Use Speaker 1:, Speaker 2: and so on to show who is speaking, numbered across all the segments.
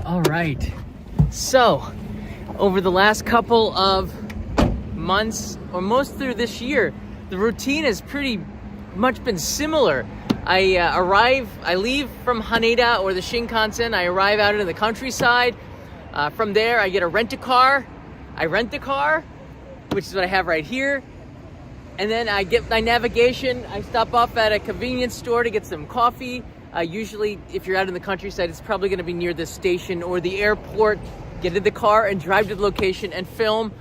Speaker 1: All right. So, over the last couple of months, or most through this year, the routine has pretty much been similar. I leave from Haneda or the Shinkansen. I arrive out in the countryside. From there, I get a rent-a-car. I rent the car, which is what I have right here. And then I get my navigation. I stop off at a convenience store to get some coffee. Usually, if you're out in the countryside, it's probably going to be near the station or the airport. Get in the car and drive to the location and film.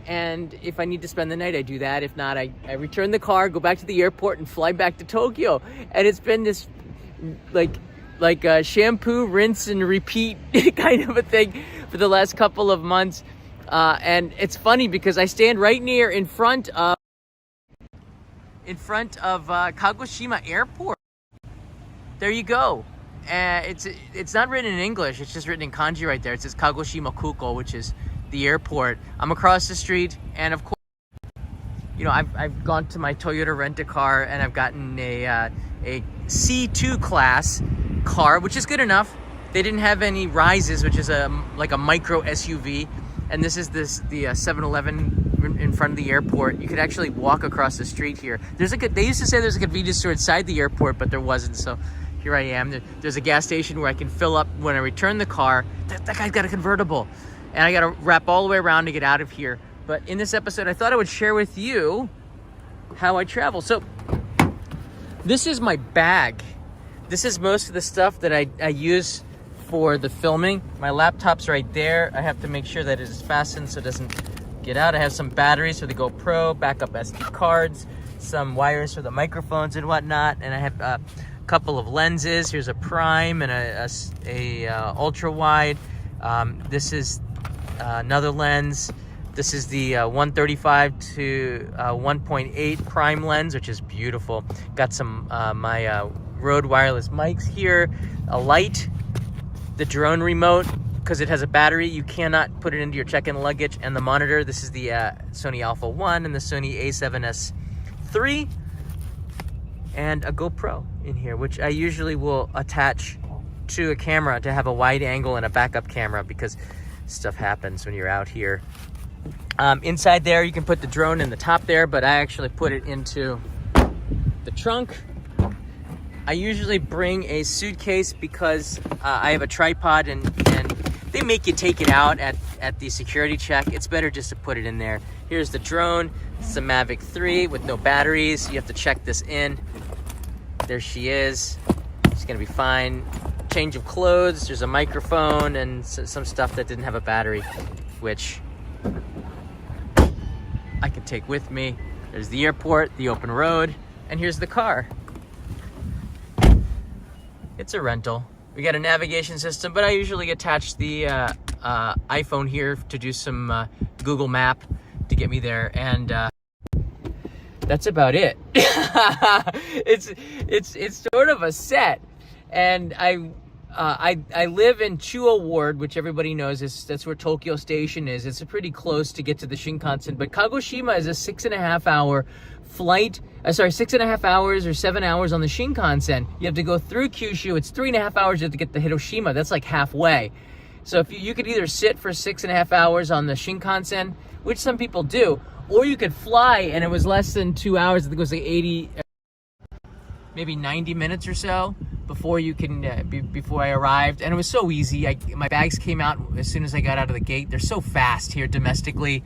Speaker 1: And if I need to spend the night, I do that. If not, I return the car, go back to the airport, and fly back to Tokyo. And it's been this like a shampoo, rinse, and repeat kind of a thing for the last couple of months. And it's funny because I stand right near in front of Kagoshima Airport. There you go. It's not written in English. It's just written in kanji right there. It says Kagoshima Kuko, which is the airport. I'm across the street, and of course, I've gone to my Toyota rent-a-car, and I've gotten a C2 class car, which is good enough. They didn't have any rises, which is like a micro SUV, and this is the 7-Eleven in front of the airport. You could actually walk across the street here. They used to say there's a convenience store inside the airport, but there wasn't. So here I am. There's a gas station where I can fill up when I return the car. That guy's got a convertible. And I got to wrap all the way around to get out of here. But in this episode, I thought I would share with you how I travel. So this is my bag. This is most of the stuff that I use for the filming. My laptop's right there. I have to make sure that it is fastened so it doesn't get out. I have some batteries for the GoPro, backup SD cards, some wires for the microphones and whatnot. And I have a couple of lenses. Here's a prime and a ultra wide. This is another lens. This is the 135 to 1.8 prime lens, which is beautiful. Got some my Rode wireless mics here, a light, the drone remote, because it has a battery. You cannot put it into your check-in luggage, and the monitor. This is the Sony Alpha 1 and the Sony A7S III, and a GoPro in here, which I usually will attach to a camera to have a wide angle and a backup camera, because stuff happens when you're out here. Inside there, you can put the drone in the top there, but I actually put it into the trunk. I usually bring a suitcase because I have a tripod, and they make you take it out at the security check. It's better just to put it in there. Here's the drone. It's a Mavic 3 with no batteries. You have to check this in. There she is. She's gonna be fine. Change of clothes. There's a microphone and some stuff that didn't have a battery, which I can take with me. There's the airport, the open road, and here's the car. It's a rental. We got a navigation system, but I usually attach the iPhone here to do some Google Map to get me there, and that's about it. It's sort of a set, and I live in Chuo Ward, which everybody knows that's where Tokyo Station is. It's pretty close to get to the Shinkansen, but Kagoshima is a 6.5 hour flight. 6.5 hours or 7 hours on the Shinkansen. You have to go through Kyushu. It's 3.5 hours. You have to get to Hiroshima. That's like halfway. So if you could either sit for 6.5 hours on the Shinkansen, which some people do, or you could fly, and it was less than 2 hours. I think it was like 80, maybe 90 minutes or so before you can before I arrived, and it was so easy. My bags came out as soon as I got out of the gate. They're so fast here domestically.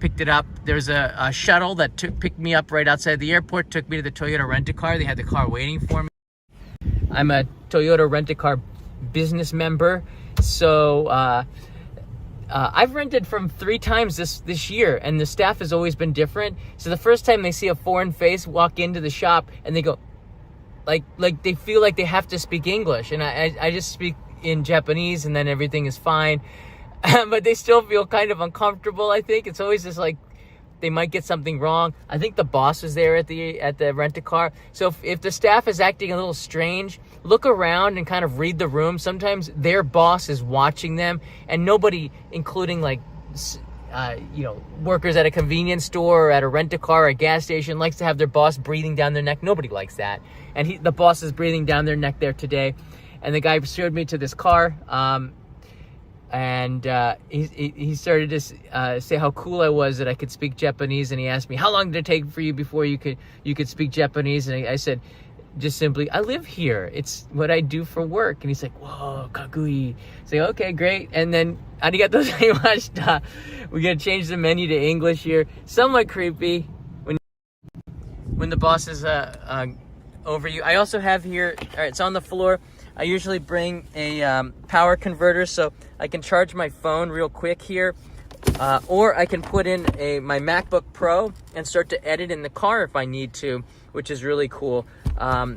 Speaker 1: Picked it up. There's a shuttle that picked me up right outside the airport, took me to the Toyota rent-a-car. They had the car waiting for me. I'm a Toyota rent-a-car business member, so I've rented from 3 times this year, and the staff has always been different. So the first time they see a foreign face walk into the shop, and they go, like they feel like they have to speak English, and I just speak in Japanese, and then everything is fine. But they still feel kind of uncomfortable. I think it's always just like they might get something wrong. I think the boss was there at the rent-a-car. So if the staff is acting a little strange, look around and kind of read the room. Sometimes their boss is watching them, and nobody, including workers at a convenience store or at a rent-a-car or a gas station, likes to have their boss breathing down their neck. Nobody likes that. And the boss is breathing down their neck there today. And the guy showed me to this car. and he started to say how cool I was that I could speak Japanese, and he asked me, how long did it take for you before you could speak Japanese? And I said just simply, I live here, it's what I do for work. And he's like, whoa, kagui. It's like, okay, great. And then arigatou gozaimashita. We're gonna change the menu to English here. Somewhat creepy when the boss is over you. I also have here, all right, it's on the floor. I usually bring a power converter so I can charge my phone real quick here, or I can put in my MacBook Pro and start to edit in the car if I need to, which is really cool.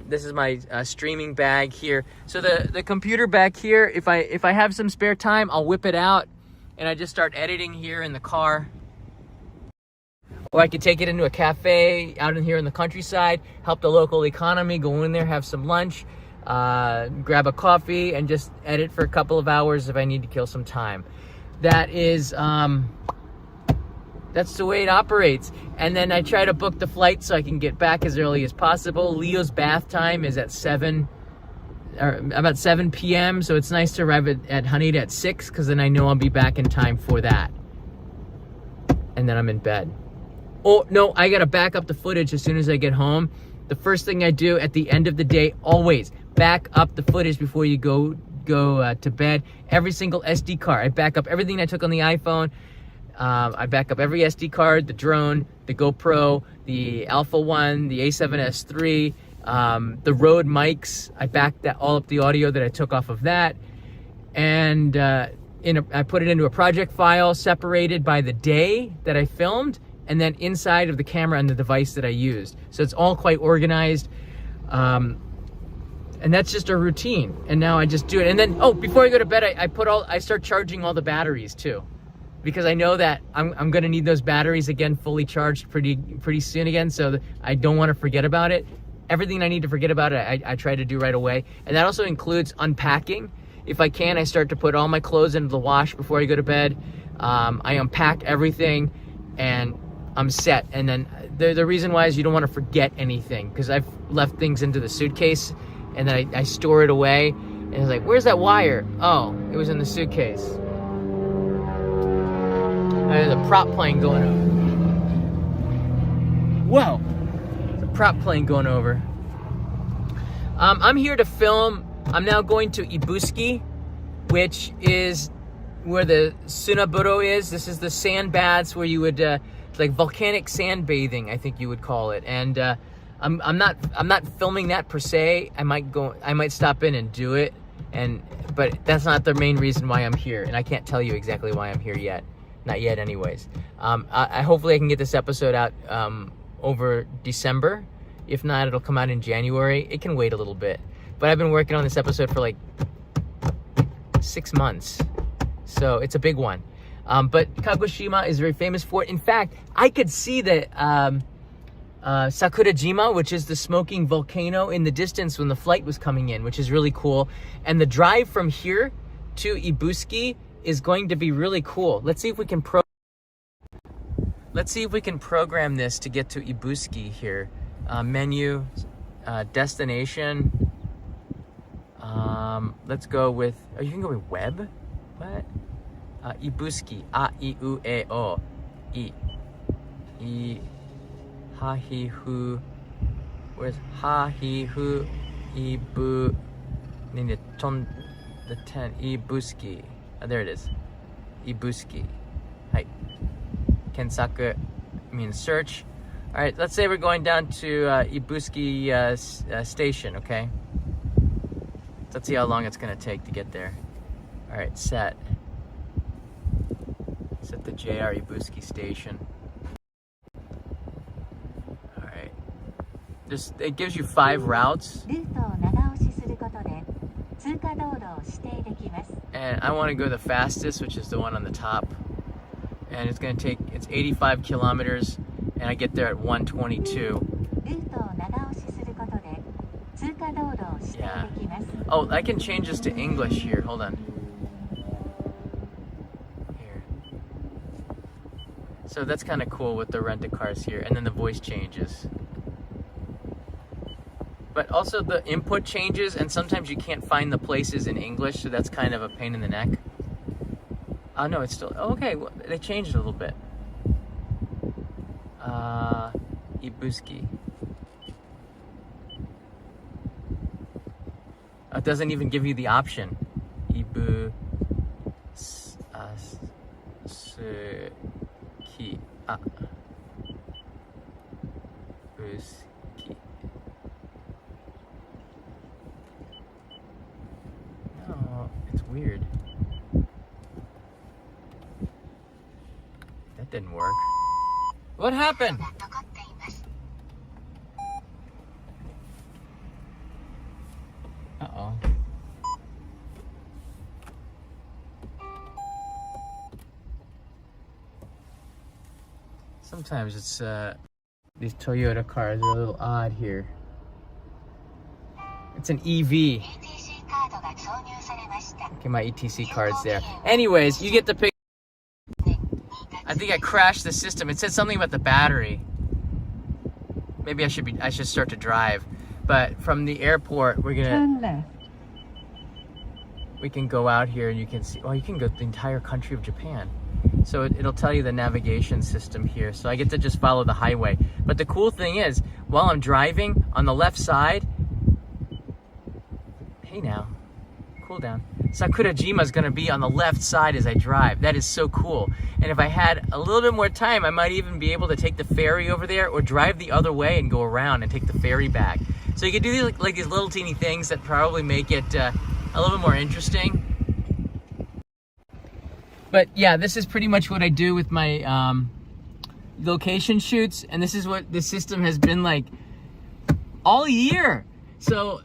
Speaker 1: This is my streaming bag here. So the computer back here, if I have some spare time, I'll whip it out and I just start editing here in the car. Or I could take it into a cafe out in here in the countryside, help the local economy, go in there, have some lunch, grab a coffee, and just edit for a couple of hours if I need to kill some time. That is, that's the way it operates. And then I try to book the flight so I can get back as early as possible. Leo's bath time is at about 7 p.m. So it's nice to arrive at Haneda at 6, because then I know I'll be back in time for that. And then I'm in bed. Oh, no, I gotta back up the footage as soon as I get home. The first thing I do at the end of the day, always back up the footage before you go to bed. Every single SD card. I back up everything I took on the iPhone. I back up every SD card, the drone, the GoPro, the Alpha 1, the A7S III, the Rode mics. I backed that all up, the audio that I took off of that. And I put it into a project file separated by the day that I filmed, and then inside of the camera and the device that I used. So it's all quite organized. And that's just a routine. And now I just do it. And then, before I go to bed, I start charging all the batteries too, because I know that I'm gonna need those batteries again fully charged pretty soon again. So I don't want to forget about it. Everything I need to forget about it, I try to do right away. And that also includes unpacking. If I can, I start to put all my clothes into the wash before I go to bed. I unpack everything and I'm set. And then the reason why is you don't want to forget anything, because I've left things into the suitcase and then I store it away. And it's like, where's that wire? Oh, it was in the suitcase. There's a prop plane going over. Whoa! There's a prop plane going over. I'm here to film. I'm now going to Ibusuki, which is where the Sunaburo is. This is the sand baths where you would like volcanic sand bathing, I think you would call it. And I'm not filming that per se. I might stop in and do it, but that's not the main reason why I'm here, and I can't tell you exactly why I'm here yet. Not yet anyways. Hopefully I can get this episode out over December. If not, it'll come out in January. It can wait a little bit. But I've been working on this episode for like 6 months. So it's a big one. But Kagoshima is very famous for it. In fact, I could see the Sakurajima, which is the smoking volcano, in the distance when the flight was coming in, which is really cool. And the drive from here to Ibusuki is going to be really cool. Let's see if we can program this to get to Ibusuki here. Menu, destination. Let's go with, you can go with web? What? Ibusuki. A-I-U-E-O. Ha-hi-hu. Where's ha-hi-hu? Ibu. Need to turn the 10. Ibusuki. There it is. Ibusuki. Hi. Kensaku means search. All right, let's say we're going down to Ibusuki station, okay? Let's see how long it's gonna take to get there. All right, set. Set the JR Ibusuki station. All right. It gives you 5 routes. And I want to go the fastest, which is the one on the top. And it's 85 kilometers, and I get there at 1:22. Yeah. Oh, I can change this to English here. Hold on. Here. So that's kind of cool with the rent-a-cars here, and then the voice changes. But also the input changes, and sometimes you can't find the places in English, so that's kind of a pain in the neck. No, it's still okay. Well, they changed it a little bit. Ibusuki. It doesn't even give you the option. Ibusuki. Ibusuki. No, it's weird. That didn't work. What happened? Uh-oh. Sometimes it's, these Toyota cars are a little odd here. It's an EV. Okay, my ETC card's there. Anyways, you get the pic. I think I crashed the system. It said something about the battery. Maybe I should start to drive. But from the airport, we're gonna
Speaker 2: turn left.
Speaker 1: We can go out here and you can see, well, you can go the entire country of Japan. So it'll tell you the navigation system here. So I get to just follow the highway. But the cool thing is, while I'm driving on the left side, hey now, cool down. Sakurajima is gonna be on the left side as I drive. That is so cool. And if I had a little bit more time, I might even be able to take the ferry over there or drive the other way and go around and take the ferry back. So you can do these, like these little teeny things that probably make it a little bit more interesting. But yeah, this is pretty much what I do with my location shoots. And this is what the system has been like all year. So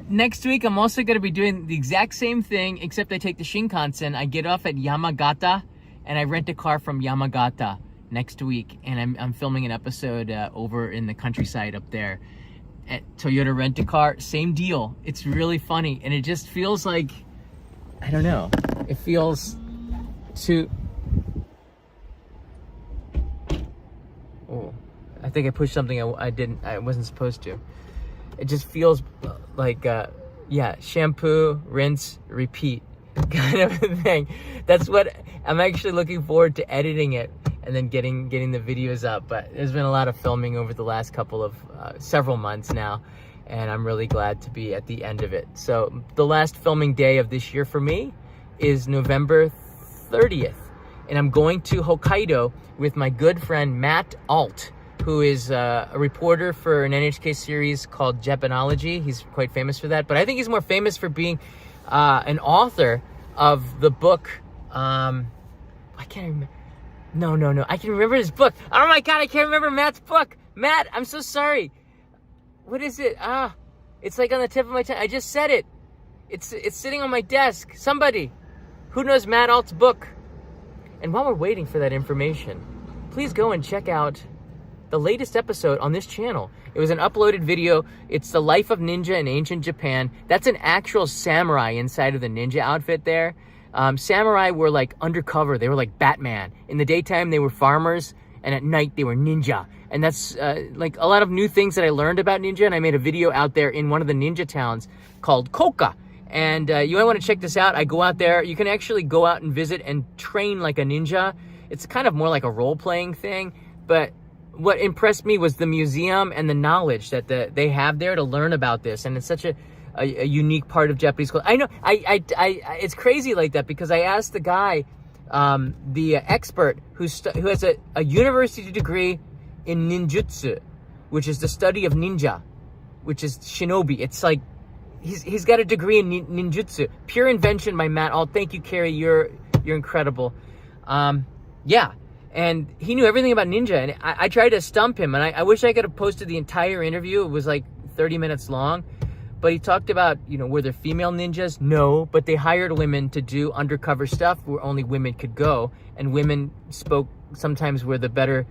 Speaker 1: next week, I'm also going to be doing the exact same thing, except I take the Shinkansen. I get off at Yamagata, and I rent a car from Yamagata next week. And I'm filming an episode over in the countryside up there at Toyota Rent-A-Car. Same deal. It's really funny, and it just feels like, I don't know. It feels too... Oh, I think I pushed something I wasn't supposed to. It just feels like, yeah, shampoo, rinse, repeat kind of a thing. That's what I'm actually looking forward to, editing it and then getting the videos up. But there's been a lot of filming over the last couple of several months now, and I'm really glad to be at the end of it. So the last filming day of this year for me is November 30th, and I'm going to Hokkaido with my good friend Matt Alt, who is a reporter for an NHK series called Japanology. He's quite famous for that, but I think he's more famous for being an author of the book. I can't remember. No. I can remember his book. Oh my God, I can't remember Matt's book. Matt, I'm so sorry. What is it? It's like on the tip of my tongue. I just said it. It's sitting on my desk. Somebody who knows Matt Alt's book. And while we're waiting for that information, please go and check out the latest episode on this channel. It was an uploaded video. It's the life of ninja in ancient Japan. That's an actual samurai inside of the ninja outfit there. Samurai were like undercover. They were like Batman. In the daytime, they were farmers, and at night, they were ninja. And that's like a lot of new things that I learned about ninja, and I made a video out there in one of the ninja towns called Koka. And you might want to check this out. I go out there. You can actually go out and visit and train like a ninja. It's kind of more like a role-playing thing, but what impressed me was the museum and the knowledge that they have there to learn about this. And it's such a unique part of Japanese culture. I know, it's crazy like that, because I asked the guy, the expert who has a university degree in ninjutsu, which is the study of ninja, which is shinobi. It's like, he's got a degree in ninjutsu. Pure invention by Matt Alt. Thank you, Carrie. You're incredible. Yeah. And he knew everything about ninja, and I tried to stump him, and I wish I could have posted the entire interview. It was like 30 minutes long, but he talked about, were there female ninjas? No, but they hired women to do undercover stuff where only women could go, and women sometimes were the better,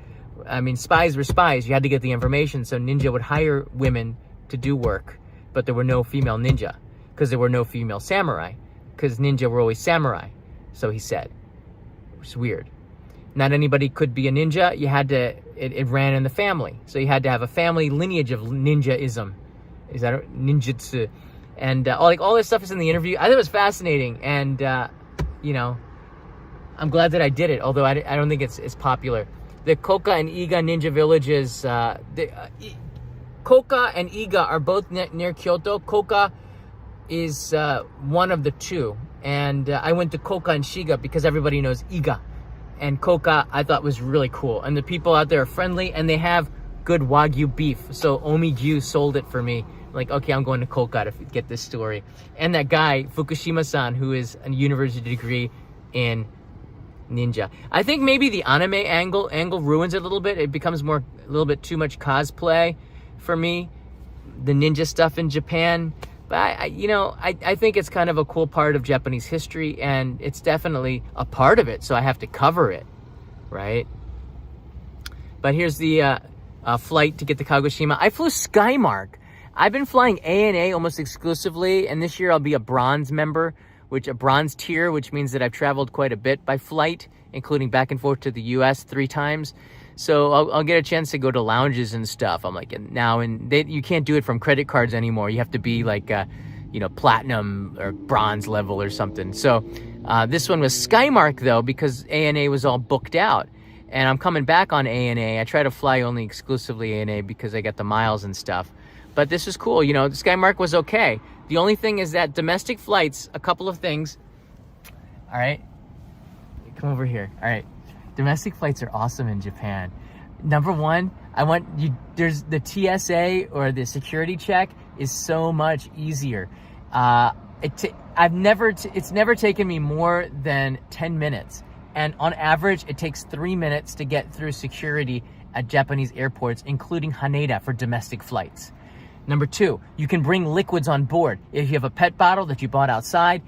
Speaker 1: spies were spies. You had to get the information, so ninja would hire women to do work, but there were no female ninja, because there were no female samurai, because ninja were always samurai, so he said. It was weird. Not anybody could be a ninja. You had to, it ran in the family. So you had to have a family lineage of ninjaism. Is that ninjutsu? And all this stuff is in the interview. I thought it was fascinating. And, I'm glad that I did it, although I don't think it's popular. The Koka and Iga ninja villages, Koka and Iga are both near Kyoto. Koka is one of the two. And I went to Koka and Shiga because everybody knows Iga. And Koka I thought was really cool. And the people out there are friendly, and they have good Wagyu beef. So Omigyu sold it for me. Like, okay, I'm going to Koka to get this story. And that guy, Fukushima-san, who is a university degree in ninja. I think maybe the anime angle ruins it a little bit. It becomes a little bit too much cosplay for me, the ninja stuff in Japan. But I think it's kind of a cool part of Japanese history, and it's definitely a part of it, so I have to cover it, right? But here's the flight to get to Kagoshima. I flew Skymark. I've been flying ANA almost exclusively, and this year I'll be a bronze member, a bronze tier, which means that I've traveled quite a bit by flight, including back and forth to the US 3 times. So I'll get a chance to go to lounges and stuff. I'm like, you can't do it from credit cards anymore. You have to be like, platinum or bronze level or something. So this one was Skymark though, because ANA was all booked out. And I'm coming back on ANA. I try to fly only exclusively ANA because I got the miles and stuff. But this was cool. Skymark was okay. The only thing is that domestic flights, a couple of things. All right, come over here. All right. Domestic flights are awesome in Japan. Number one, there's the TSA or the security check is so much easier. It's never taken me more than 10 minutes. And on average, it takes 3 minutes to get through security at Japanese airports, including Haneda for domestic flights. Number two, you can bring liquids on board. If you have a pet bottle that you bought outside,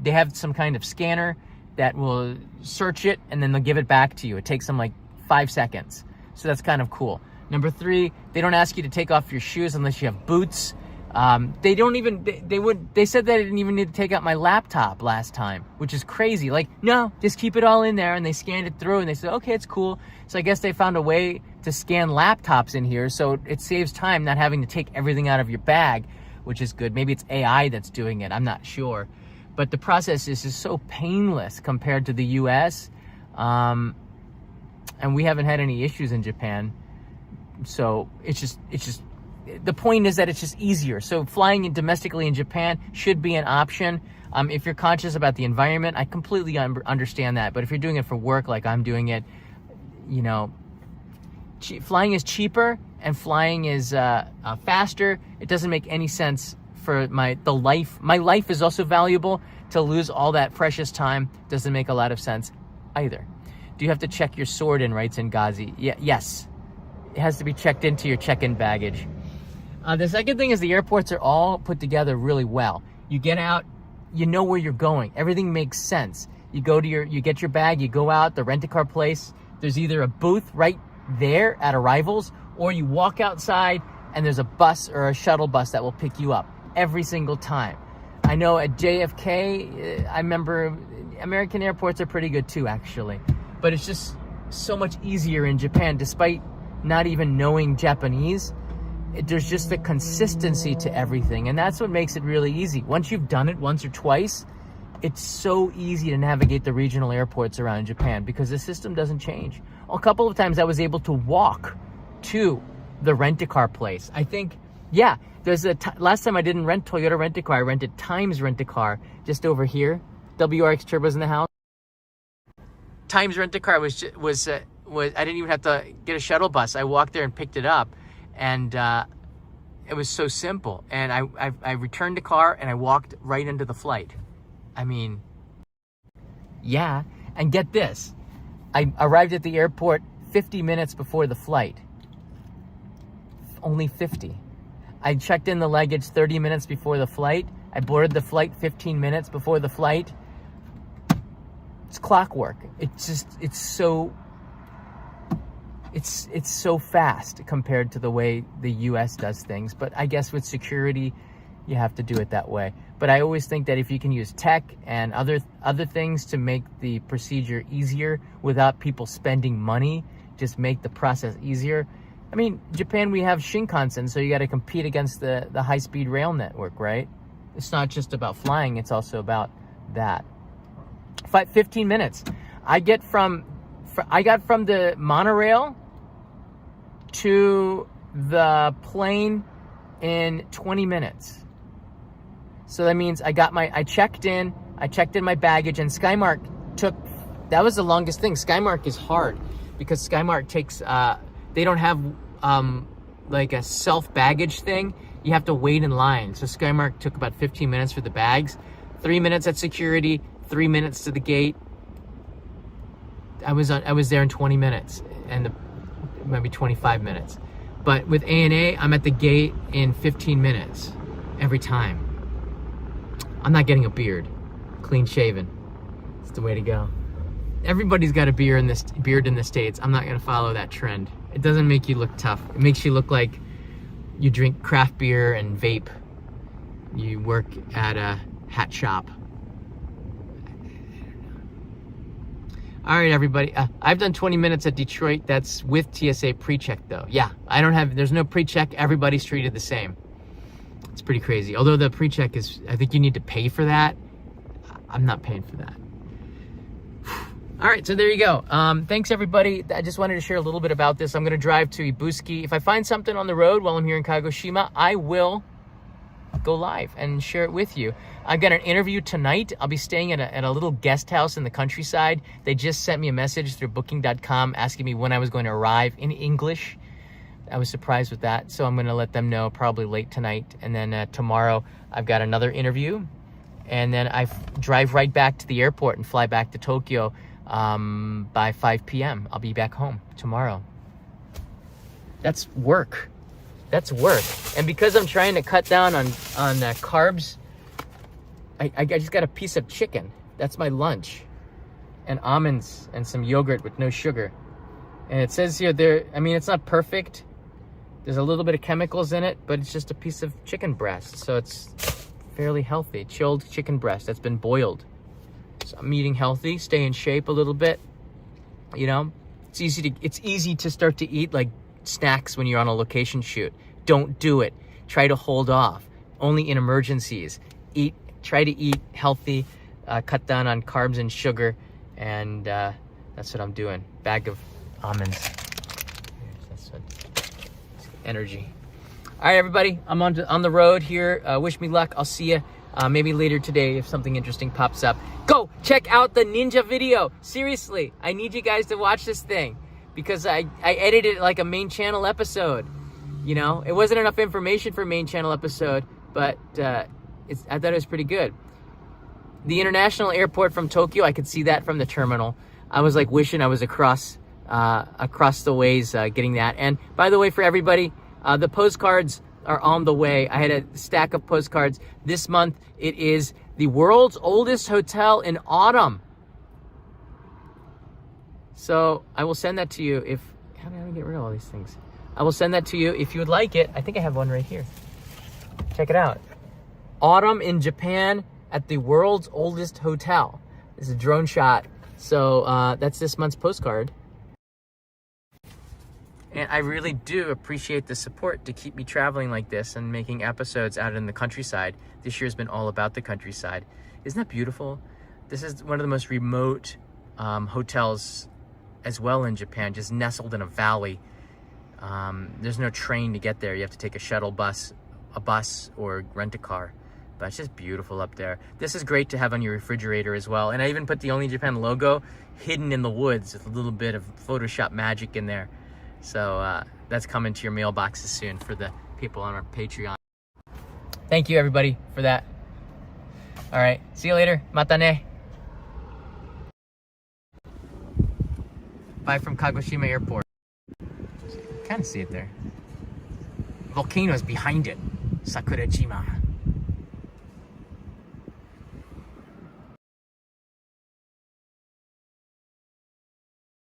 Speaker 1: they have some kind of scanner that will search it, and then they'll give it back to you. It takes them like 5 seconds. So that's kind of cool. Number three, they don't ask you to take off your shoes unless you have boots. They said that I didn't even need to take out my laptop last time, which is crazy. Like, no, just keep it all in there. And they scanned it through and they said, okay, it's cool. So I guess they found a way to scan laptops in here. So it saves time not having to take everything out of your bag, which is good. Maybe it's AI that's doing it. I'm not sure. But the process is just so painless compared to the US. And we haven't had any issues in Japan. So it's just, the point is that it's just easier. So flying domestically in Japan should be an option. If you're conscious about the environment, I completely understand that. But if you're doing it for work like I'm doing it, flying is cheaper and flying is faster. It doesn't make any sense for my life. My life is also valuable. To lose all that precious time doesn't make a lot of sense either. Do you have to check your sword in, writes Ngazi? Yes. It has to be checked into your check-in baggage. The second thing is the airports are all put together really well. You get out, you know where you're going. Everything makes sense. You get your bag, you go out, the rent-a-car place. There's either a booth right there at arrivals, or you walk outside and there's a bus or a shuttle bus that will pick you up every single time. I know at JFK, I remember American airports are pretty good too, actually. But it's just so much easier in Japan, despite not even knowing Japanese. There's just a consistency to everything, and that's what makes it really easy. Once you've done it once or twice, it's so easy to navigate the regional airports around Japan because the system doesn't change. A couple of times I was able to walk to the rent-a-car place. I think, last time I didn't rent Toyota rent-a-car, I rented Times rent-a-car just over here. WRX Turbo's in the house. Times rent-a-car was I didn't even have to get a shuttle bus. I walked there and picked it up. And it was so simple. And I returned the car and I walked right into the flight. I mean, yeah. And get this. I arrived at the airport 50 minutes before the flight. Only 50. I checked in the luggage 30 minutes before the flight. I boarded the flight 15 minutes before the flight. It's clockwork. It's so fast compared to the way the US does things. But I guess with security, you have to do it that way. But I always think that if you can use tech and other things to make the procedure easier without people spending money, just make the process easier. I mean, Japan, we have Shinkansen, so you got to compete against the high-speed rail network, right? It's not just about flying, it's also about that. 15 minutes. I got from the monorail to the plane in 20 minutes. So that means I checked in my baggage, and Skymark that was the longest thing. Skymark is hard because Skymark takes, they don't have like a self baggage thing. You have to wait in line. So Skymark took about 15 minutes for the bags, 3 minutes at security, 3 minutes to the gate. I was there in 20 minutes, and maybe 25 minutes. But with ANA, I'm at the gate in 15 minutes every time. I'm not getting a beard, clean shaven. It's the way to go. Everybody's got a beard in the States. I'm not gonna follow that trend. It doesn't make you look tough. It makes you look like you drink craft beer and vape. You work at a hat shop. All right, everybody. I've done 20 minutes at Detroit. That's with TSA pre-check, though. Yeah, there's no pre-check. Everybody's treated the same. It's pretty crazy. Although the pre-check is, I think you need to pay for that. I'm not paying for that. All right, so there you go. Thanks, everybody. I just wanted to share a little bit about this. I'm going to drive to Ibusuki. If I find something on the road while I'm here in Kagoshima, I will go live and share it with you. I've got an interview tonight. I'll be staying at a little guest house in the countryside. They just sent me a message through booking.com asking me when I was going to arrive in English. I was surprised with that, so I'm going to let them know probably late tonight. And then tomorrow I've got another interview, and then I drive right back to the airport and fly back to Tokyo by 5 p.m. I'll be back home tomorrow. That's work. That's work. And because I'm trying to cut down on carbs, I just got a piece of chicken. That's my lunch. And almonds and some yogurt with no sugar. And it says here it's not perfect. There's a little bit of chemicals in it, but it's just a piece of chicken breast. So it's fairly healthy. Chilled chicken breast that's been boiled. So I'm eating healthy, stay in shape a little bit. You know, it's easy to start to eat like snacks when you're on a location shoot. Don't do it. Try to hold off. Only in emergencies. Try to eat healthy, cut down on carbs and sugar, and that's what I'm doing. Bag of almonds. That's what, energy. All right, everybody. I'm on the road here. Wish me luck. I'll see you maybe later today if something interesting pops up. Go check out the ninja video. Seriously, I need you guys to watch this thing because I edited it like a main channel episode. You know, it wasn't enough information for a main channel episode, but I thought it was pretty good. The international airport from Tokyo, I could see that from the terminal. I was like wishing I was across the ways getting that. And by the way, for everybody, the postcards are on the way. I had a stack of postcards. This month, it is the world's oldest hotel in autumn. So I will send that to you how do I get rid of all these things? I will send that to you if you would like it. I think I have one right here. Check it out. Autumn in Japan at the world's oldest hotel. This is a drone shot. So that's this month's postcard. And I really do appreciate the support to keep me traveling like this and making episodes out in the countryside. This year's been all about the countryside. Isn't that beautiful? This is one of the most remote hotels as well in Japan, just nestled in a valley. There's no train to get there. You have to take a shuttle bus, or rent a car. But it's just beautiful up there. This is great to have on your refrigerator as well. And I even put the Only Japan logo hidden in the woods with a little bit of Photoshop magic in there. So that's coming to your mailboxes soon for the people on our Patreon. Thank you, everybody, for that. All right, see you later. Mata ne. Bye from Kagoshima Airport. Kind of see it there. Volcano's behind it. Sakurajima.